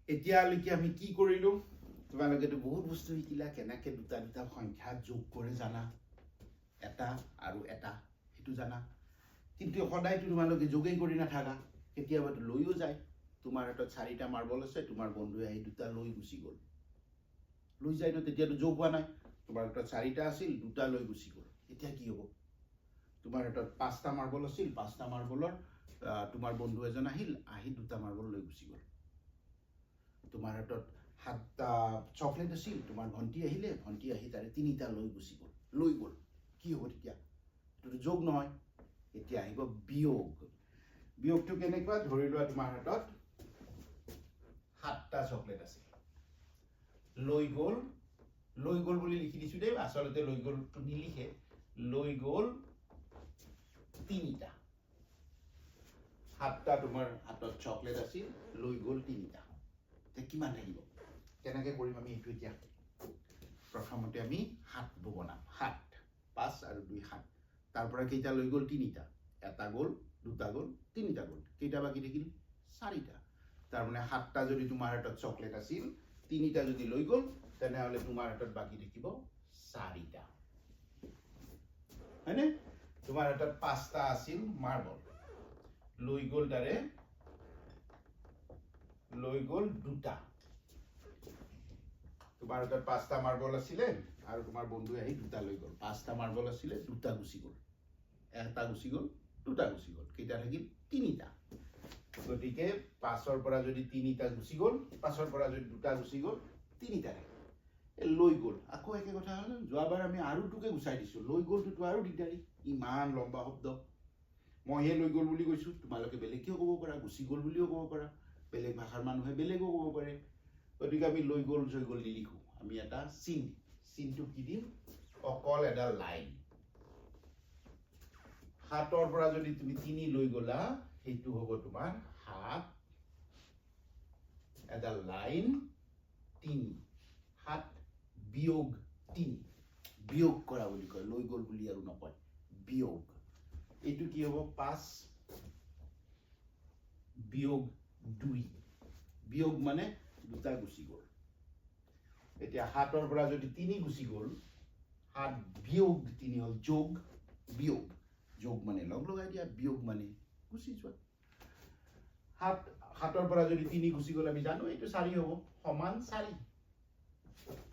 এতিয়ালৈকে আমি কি কৰিলো তোমালোকেতো বহুত বস্তু শিকিলা কেনেকৈ দুটা দুটা সংখ্যা যোগ কৰে জানা এটা আৰু এটা সেইটো জানা কিন্তু সদায়তো তোমালোকে যোগেই কৰি নাথাকা কেতিয়াবাতো লৈও যায় তোমাৰ হাতত 4টা মাৰ্বল আছে তোমাৰ বন্ধুৱে আহি দুটা লৈ গুচি গ'ল লৈ যায়তো তেতিয়াতো যোগ হোৱা নাই তোমাৰ হাতত 4টা আছিল দুটা লৈ গুচি গ'ল এতিয়া কি হ'ব তোমাৰ হাতত 5টা মাৰ্বল আছিল 5টা মাৰ্বলৰ তোমাৰ বন্ধু এজন আহিল আহি দুটা মাৰ্বল লৈ গুচি গ'ল তোমাৰ হাতত 7টা চকলেট আছিল তোমাৰ ভণ্টি আহিলে ভণ্টি আহি তাৰে 3টা লৈ গুচি গ'ল লৈ গ'ল কি হ'ব তেতিয়া এটো যোগ নহয় এতিয়া আহিব বিয়োগ বিয়োগটো কেনেকুৱা ধৰি লোৱা তোমাৰ হাতত 7টা চকলেট আছে লৈ গ'ল বুলি লিখি দিছো দেই আসলতে লৈ গ'লটো নিলিখে লৈ গ'ল 3টা 7টা তোমাৰ হাতত চকলেট আছিল লৈ গ'ল 3টা কিমান থাকিব কেনেকৈ কৰিম আমি এইটো এতিয়া প্ৰথমতে আমি 7 বনাম 7 5 আৰু 2 7 তাৰ পৰা কেইটা লৈ গ'ল 3টা এটা গ'ল দুটা গ'ল 3টা গ'ল কেইটা বাকি থাকিল 4টা তাৰ মানে 7টা যদি তোমাৰ হাতত চকলেট আছিল 3টা যদি লৈ গ'ল তেনেহলে তোমাৰ হাতত বাকি থাকিব 4টা হয়নে তোমাৰ হাতত 5টা আছিল মাৰ্বল লৈ গ'ল তাৰে লৈ গ'ল দুটা তোমাৰ হাতত 5টা মাৰ্বল আছিলে আৰু তোমাৰ বন্ধুৱে আহি দুটা লৈ গ'ল 5টা মাৰ্বল আছিলে দুটা গুচি গ'ল এটা গুচি গ'ল দুটা গুচি গ'ল কেইটা থাকিল 3টা গতিকে 5ৰ পৰা যদি 3টা গুচি গ'ল 5ৰ পৰা যদি দুটা গুচি গ'ল 3টা লৈ গ'ল আকৌ একে কথা হ'ল যোৱাবাৰ আমি আৰু টুকে গুচাই দিছো লৈ গ'লটো আৰু দিগদাৰি ইমান লম্বা শব্দ মইহে লৈ গ'ল বুলি কৈছো তোমালোকে বেলেগকেও ক'ব পাৰা গুচি গ'ল বুলিও ক'ব পাৰা বেলেগ ভাষাৰ মানুহে বেলেগও ক'ব পাৰে গতিকে আমি লৈ গ'ল নিলিখো আমি এটা চিনটো কি দিম অকল এডাল লাইন 7ৰ পৰা যদি তুমি 3 লৈ গ'লা সেইটো হ'ব তোমাৰ 7 এডাল লাইন 3 7 বিয়োগ 3 বিয়োগ কৰা বুলি কয় লৈ গ'ল বুলি আৰু নকয় বিয়োগ এইটো কি হ'ব 5 বিয়োগ 2 বিয়োগ মানে দুটা গুচি গ'ল এতিয়া 7ৰ পৰা যদি 3 গুচি গ'ল 7 বিয়োগ 3 হ'ল যোগ বিয়োগ যোগ মানে লগ লগাই দিয়া বিয়োগ মানে গুচি যোৱা 7ৰ পৰা যদি 3 গুচি গ'ল আমি জানো এইটো 4 হ'ব সমান 4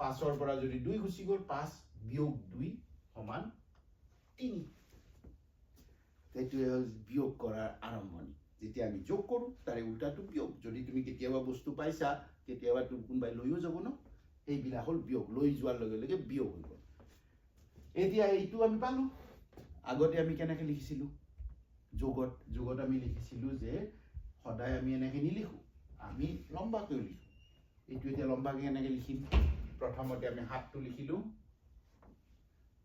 5ৰ পৰা যদি 2 গুচি গ'ল 5 বিয়োগ 2 সমান 3 এইটোৱে হ'ল বিয়োগ কৰাৰ আৰম্ভণি যেতিয়া আমি যোগ কৰো তাৰে উল্টাটো বিয়োগ যদি তুমি কেতিয়াবা বস্তু পাইছা কেতিয়াবা তুমি কোনবাই লৈও যাব ন এইবিলাক হ'ল বিয়োগ লৈ যোৱাৰ লগে লগে বিয়োগ হৈ গ'ল এতিয়া এইটো আমি পালো আগতে আমি কেনেকৈ লিখিছিলো যোগত আমি লিখিছিলো যে সদায় আমি এনেকৈ নিলিখো আমি লম্বাকৈ লিখো এইটো এতিয়া লম্বাকৈ এনেকৈ লিখিম প্ৰথমতে আমি 7টো লিখিলো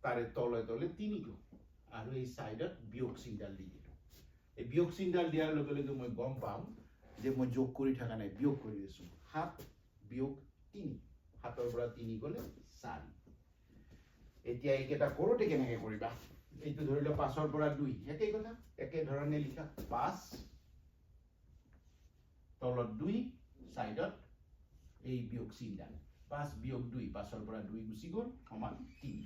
তাৰে তলে তলে 3টো আৰু এই সাইডত বিয়োগ চিহ্নডাল দি দিলো এই বিয়োগ চিহ্নডাল দিয়াৰ লগে লগে মই গম পাম যে মই যোগ কৰি থকা নাই বিয়োগ কৰি আছো 7 বিয়োগ 3 7ৰ পৰা 3 গ'লে 4 এতিয়া এইকেইটা কৰোঁতে কেনেকৈ কৰিবা এইটো ধৰি লও 5ৰ পৰা 2 একেই কথা একে ধৰণে লিখা 5 তলত 2 সাইডত এই বিয়োগ চিহ্নডাল 5 বিয়োগ 2 5ৰ পৰা 2 গুচি গ'ল সমান 3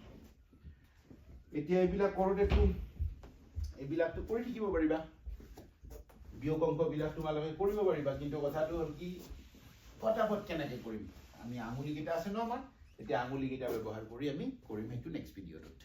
এতিয়া এইবিলাক কৰোঁতেতো এইবিলাকতো কৰি থাকিব পাৰিবা বিয়োগ অংকবিলাক তোমালোকে কৰিব পাৰিবা কিন্তু কথাটো হ'ল কি ফটাফট কেনেকৈ কৰিম আমি আঙুলিকেইটা আছে ন আমাৰ এতিয়া আঙুলিকেইটা ব্যৱহাৰ কৰি আমি কৰিম সেইটো নেক্সট ভিডিঅ'টোত